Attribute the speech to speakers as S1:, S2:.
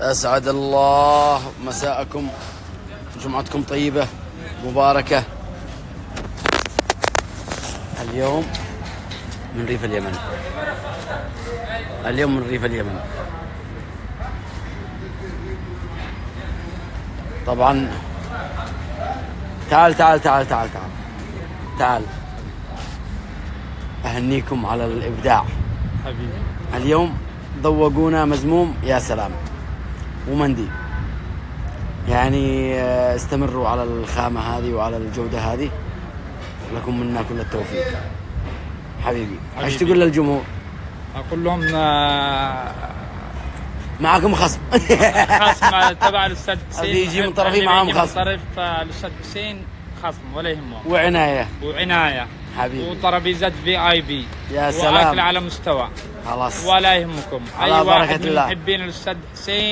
S1: أسعد الله مساءكم، جمعتكم طيبة مباركة. اليوم من ريف اليمن، اليوم من ريف اليمن. طبعا تعال تعال تعال تعال تعال تعال أهنيكم على الإبداع
S2: حبيبي.
S1: اليوم ذوقونا مزموم يا سلام ومندي. يعني استمروا على الخامة هذه وعلى الجودة هذه، لكم منا كل التوفيق حبيبي. ايش تقول للجمهور؟
S2: اقول لهم
S1: معكم خصم
S2: خصم تبع الاستاذ حسين،
S1: اللي يجي من طرفي معهم خصم.
S2: من طرف الاستاذ حسين خصم ولا يهمه،
S1: وعناية
S2: حبيبي، وترابيزات VIP
S1: يا سلام،
S2: واكل على مستوى
S1: خلاص
S2: ولا يهمكم.
S1: على
S2: اي واحد
S1: بركة
S2: من
S1: الله.
S2: محبين الاستاذ حسين